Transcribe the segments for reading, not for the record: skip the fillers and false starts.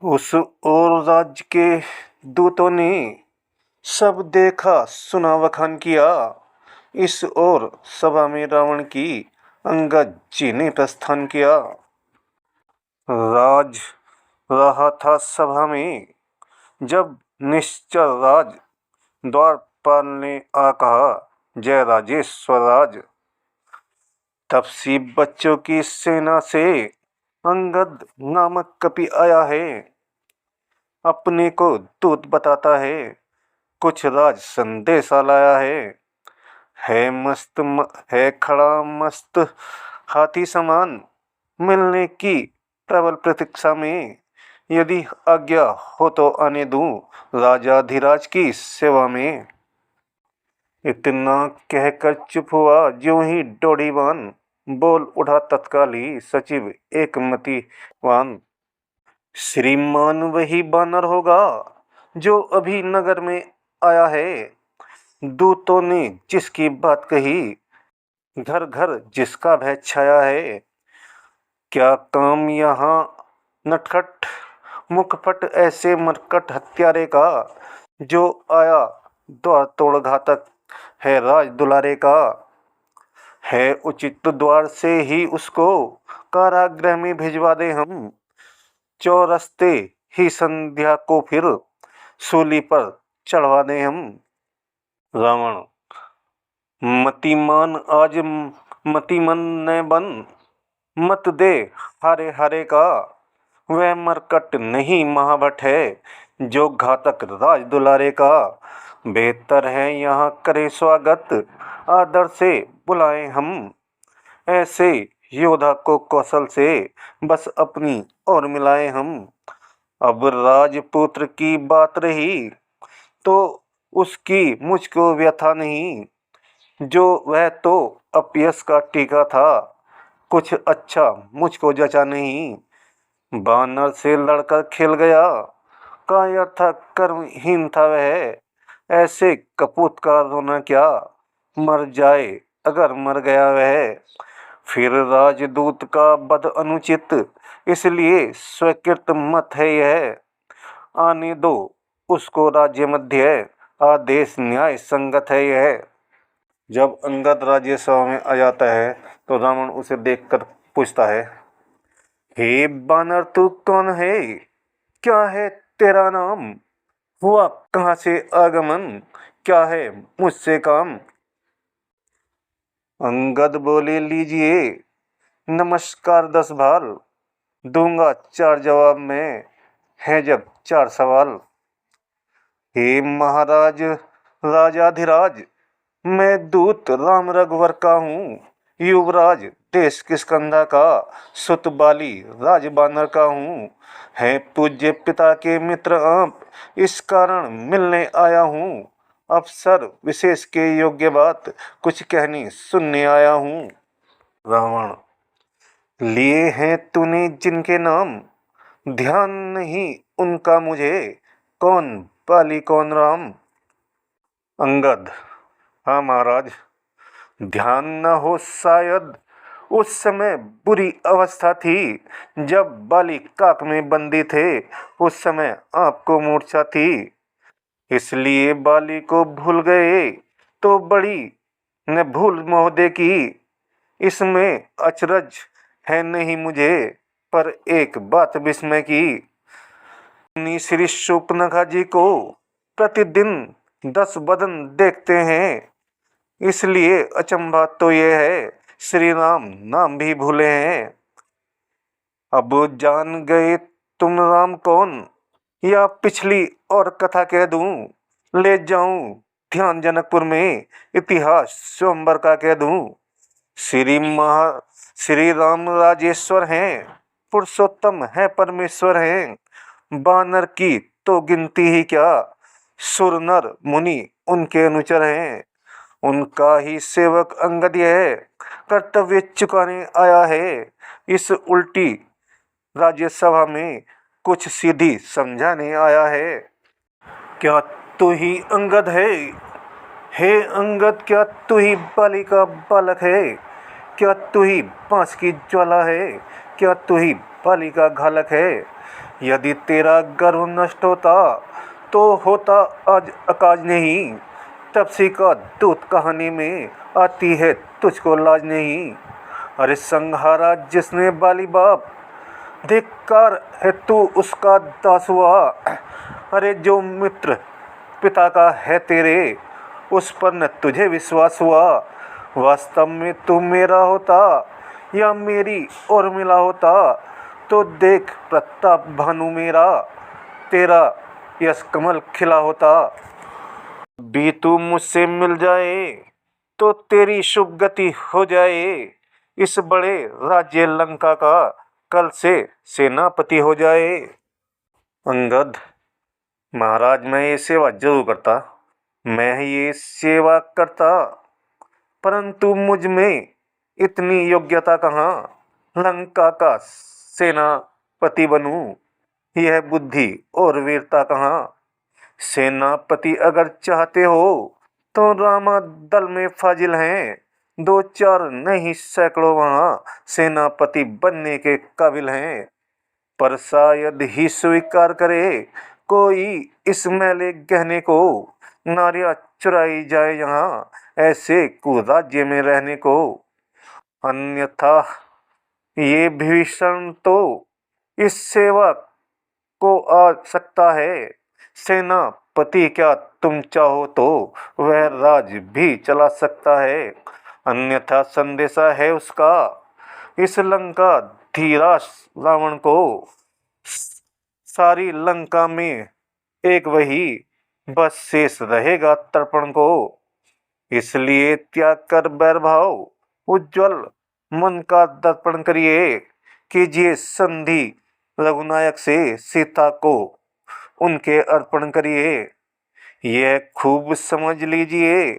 उस ओर राज्य के दूतों ने सब देखा सुना बखान किया। इस ओर सभा में रावण की अंगद जी ने प्रस्थान किया। राज रहा था सभा में जब निश्चर राज द्वारपाल ने आ कहा, जय राजेश्वर राज। तब सी बच्चों की सेना से अंगद नामक कपि आया है। अपने को दूत बताता है, कुछ राज संदेशा लाया है खड़ा मस्त हाथी समान, मिलने की प्रबल प्रतीक्षा में। यदि आज्ञा हो तो आने दूं राजाधिराज की सेवा में। इतना कहकर चुप हुआ ज्यों ही डोरीवान, बोल उठा तत्काल ही सचिव एकमतिवान। श्रीमान वही बानर होगा जो अभी नगर में आया है। दूतों ने जिसकी बात कही, घर घर जिसका भय छाया है। क्या काम यहाँ नटखट मुखपट ऐसे मरकट हत्यारे का, जो आया द्वार तोड़ घातक है राज दुलारे का। है उचित द्वार से ही उसको कारागृह में भिजवा दे हम। चौरस्ते ही संध्या को फिर सूली पर चढ़वा दे हम। रावण मतिमान आज मतिमन न बन, मत दे हारे हारे का। वह मरकट नहीं महाभट है जो घातक राज दुलारे का। बेहतर है यहाँ करे स्वागत, आदर से बुलाए हम। ऐसे योद्धा को कौशल से बस अपनी ओर मिलाए हम। अब राजपुत्र की बात रही तो उसकी मुझको व्यथा नहीं। जो वह तो अपयश का टीका था, कुछ अच्छा मुझको जचा नहीं। बानर से लड़कर खेल गया, कायर था कर्महीन था वह। ऐसे कपूत का रोना क्या, मर जाए अगर मर गया वह। फिर राजदूत का बद अनुचित, इसलिए स्वीकृत मत है यह। आने दो उसको राज्य मध्य, आदेश न्याय संगत है यह। जब अंगद राज्य सभा में आ जाता है तो रावण उसे देखकर पूछता है, हे बानर तू कौन है, क्या है तेरा नाम, हुआ कहाँ से आगमन, क्या है मुझसे काम। अंगद बोले, लीजिए नमस्कार 10 भाल, दूंगा 4 जवाब में, है जब 4 सवाल। हे महाराज राजाधिराज, मैं दूत राम रघुवर का हूँ। युवराज देश किष्किंधा का, सुत बाली राज बानर का हूँ। है पूज्य पिता के मित्र आप, इस कारण मिलने आया हूँ। अफसर विशेष के योग्य बात, कुछ कहनी सुनने आया हूँ। रावण लिए हैं तूने जिनके नाम, ध्यान नहीं उनका मुझे, कौन बाली कौन राम। अंगद, हाँ महाराज, ध्यान न हो शायद। उस समय बुरी अवस्था थी जब बाली काक में बंदी थे, उस समय आपको मूर्छा थी। इसलिए बाली को भूल गए तो बड़ी न भूल महोदय की। इसमें अचरज है नहीं मुझे, पर एक बात विस्मय की। श्री शूर्पणखा जी को प्रतिदिन 10 बदन देखते हैं, इसलिए अचंभा तो ये है श्री राम नाम भी भूले हैं। अब जान गए तुम राम कौन, या पिछली और कथा कह दूं, ले जाऊं ध्यान जनकपुर में, इतिहास स्वयंवर का कह दूं। श्री राम राजेश्वर हैं, पुरुषोत्तम है परमेश्वर हैं। बानर की तो गिनती ही क्या, सुर नर मुनि उनके अनुचर हैं। उनका ही सेवक अंगद है, कर्तव्य चुकाने आया है। इस उल्टी राज्यसभा में कुछ सीधी समझाने आया है। क्या तू ही अंगद है, हे अंगद, क्या तू ही बाली का बालक है। क्या तू ही बांस की ज्वाला है, क्या तू ही बाली का घालक है। यदि तेरा गर्व नष्ट होता तो होता आज अकाज नहीं। तपसी का दूत कहानी में आती है तुझको लाज नहीं। अरे संहारा जिसने बाली बाप, धिक्कार है तू उसका दास हुआ। अरे जो मित्र पिता का है तेरे, उस पर न तुझे विश्वास हुआ। वास्तव में तू मेरा होता या मेरी और मिला होता, तो देख प्रताप भानु मेरा, तेरा यश कमल खिला होता। भी तू मुझसे मिल जाए तो तेरी शुभ गति हो जाए। इस बड़े राज्य लंका का कल से सेनापति हो जाए। अंगद, महाराज मैं ये सेवा जरूर करता, मैं ये सेवा करता, परंतु मुझ में इतनी योग्यता कहाँ लंका का सेनापति बनूं। यह बुद्धि और वीरता कहाँ। सेनापति अगर चाहते हो तो रामा दल में फाजिल हैं, दो चार नहीं सैकड़ों वहाँ सेनापति बनने के काबिल हैं। पर शायद ही स्वीकार करे कोई इस मैले गहने को, नारियां चुराई जाए यहाँ ऐसे कुराज्य में रहने को। अन्यथा ये विभीषण तो इस सेवा को आ सकता है। सेनापति क्या तुम चाहो तो वह राज भी चला सकता है। अन्यथा संदेशा है उसका इस लंका धीराज रावण को। सारी लंका में एक वही बस शेष रहेगा तर्पण को। इसलिए त्याग कर बैर भाव, उज्जवल मन का दर्पण करिए। कीजिए संधि रघुनायक से, सीता को उनके अर्पण करिए। यह खूब समझ लीजिए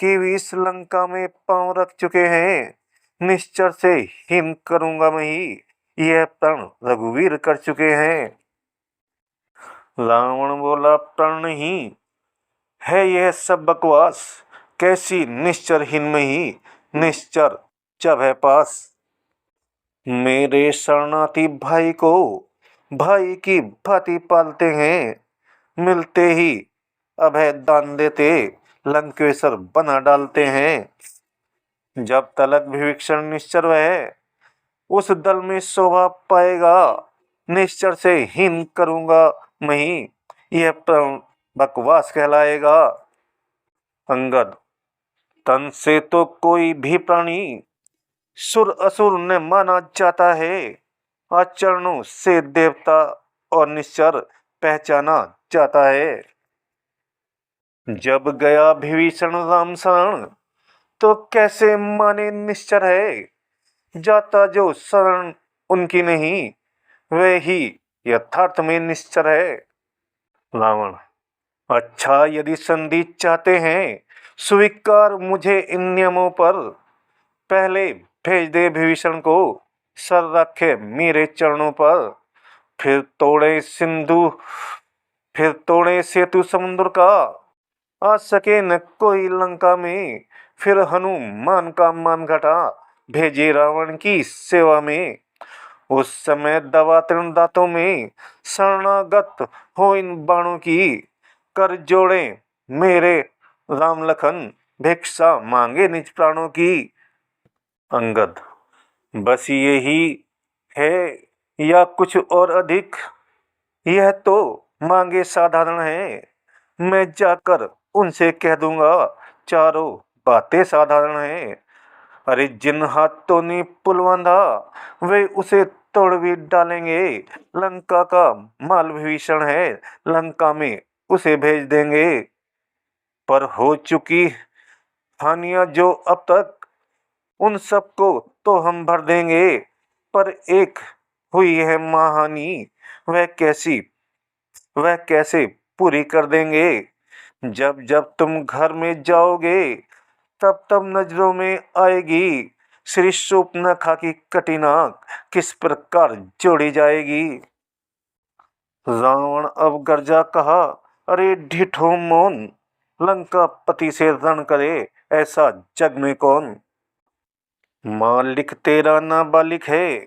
कि वे इस लंका में पांव रख चुके हैं। निश्चर से हिम करूंगा मैं ही, यह प्रण रघुवीर कर चुके हैं। रावण बोला, प्रण नहीं है यह सब बकवास, कैसी निश्चर हिन्मही, निश्चर जब है पास। मेरे शरणार्थी भाई को भाई की भांति पालते हैं, मिलते ही अभय दान देते लंकेश्वर बना डालते हैं। जब तलक विभीषण निश्चर वह उस दल में शोभा पाएगा, निश्चर से हीन करूंगा मैं ही, यह बकवास कहलाएगा। अंगद, तन से तो कोई भी प्राणी सुर असुर न माना जाता है, आचरणों से देवता और निश्चर पहचाना जाता है। जब गया विभीषण राम शरण, तो कैसे माने निश्चर है। जाता जो शरण उनकी नहीं, वे ही यथार्थ में निश्चर है। रावण, अच्छा यदि संधि चाहते हैं, स्वीकार मुझे इन नियमों पर। पहले भेज दे विभीषण को, सर रखे मेरे चरणों पर। फिर तोड़े सिंधु, फिर तोड़े सेतु समुद्र का, आ सके न कोई लंका में। फिर हनुमान का मान घटा, भेजे रावण की सेवा में। उस समय दवा तृण दांतों में, शरणागत हो इन बाणों की। कर जोड़े मेरे राम लखन, भिक्षा मांगे निज प्राणों की। अंगद, बस यही है या कुछ और अधिक। यह तो मांगे साधारण है, मैं जाकर उनसे कह दूंगा, चारों बातें साधारण हैं। अरे जिन हाथों ने पुल बांधा, वे उसे तोड़ भी डालेंगे। लंका का माल विभीषण है, लंका में उसे भेज देंगे। पर हो चुकी हानियां जो अब तक, उन सबको तो हम भर देंगे। पर एक हुई है महाहानि, वह कैसे पूरी कर देंगे। जब जब तुम घर में जाओगे, तब तब नजरों में आएगी श्री शूर्पणखा की कटिनाक किस प्रकार जोड़ी जाएगी। रावण अब गर्जा कहा, अरे ढिठो मौन, लंका पति से रण करे ऐसा जग में कौन। मालिक तेरा नाबालिग है,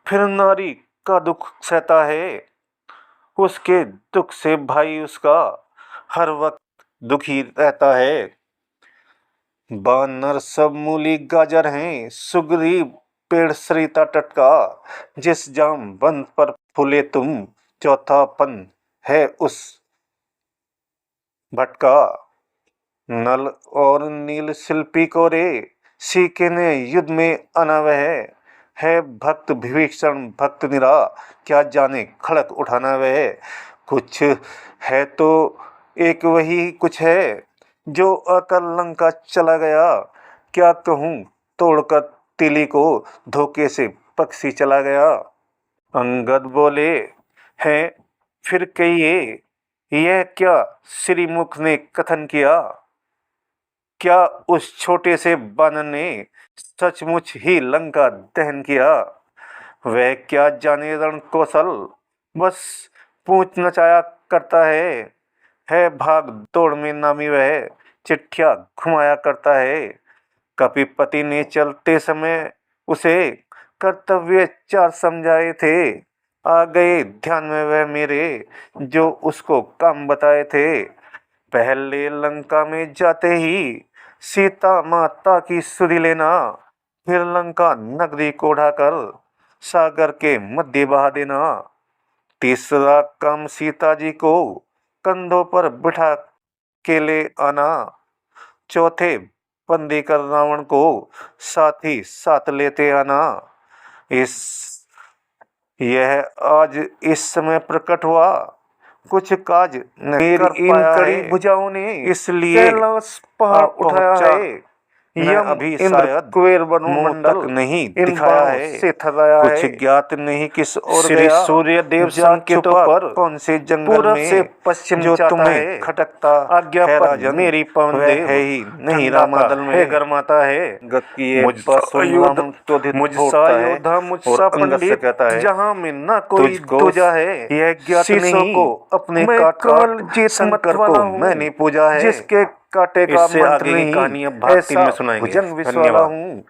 फिर नारी का दुख सहता है, उसके दुख से भाई उसका हर वक्त दुखी रहता है। बानर सब मूली गाजर हैं, सुग्रीव पेड़ सरिता तट का, जिस जाम बन पर फूले तुम, चौथापन है उस भटका। नल और नील शिल्पी को रे, सीके ने युद्ध में अनावह है भक्त विभीषण भक्त निरा, क्या जाने खड़क उठाना वह। कुछ है तो एक वही कुछ है, जो आकर लंका चला गया, क्या कहूँ तोड़कर तिली को, धोखे से पक्षी चला गया। अंगद बोले हैं फिर कहिए, यह क्या श्रीमुख ने कथन किया, क्या उस छोटे से बानर ने सचमुच ही लंका दहन किया। वह क्या जाने रण कौशल, बस पूंछ नचाया करता है भाग दौड़ में नामी वह, चिट्ठियां घुमाया करता है। कपिपति ने चलते समय उसे कर्तव्य 4 समझाए थे, आ गए ध्यान में वह मेरे, जो उसको काम बताए थे। पहले लंका में जाते ही सीता माता की सुधि लेना, फिर लंका नगरी को ढाकर सागर के मध्य बहा देना। तीसरा काम सीता जी को कंधों पर बिठा के ले आना, चौथे बंदी कर रावण को साथ ही साथ लेते आना। यह आज इस समय प्रकट हुआ, कुछ काज नहीं कर पाया है, भुजाओं ने इसलिए कैलाश पहाड़ उठाया है। यम अभी शायद कुबेर तक नहीं दिखाया है, से थराया कुछ है। ज्ञात नहीं किस और गया, सूर्य देव संकेतों पर कौन से जंगल में से पश्चिम जो तुम्हें खटकता, आज्ञा पर मेरी पवन देव है ही नहीं रामादल में गरमाता है। मुझसा योद्धा मुझसा पंडित कहता है, जहाँ में ना कोई दूजा है, यह ज्ञात नहीं को अपने काट शंकर को मैंने पूजा है, जिसके काटे का मंत्र नहीं, कहानी अब भाग 3 में सुनाएंगे। भुजंग विश्वाला हूँ।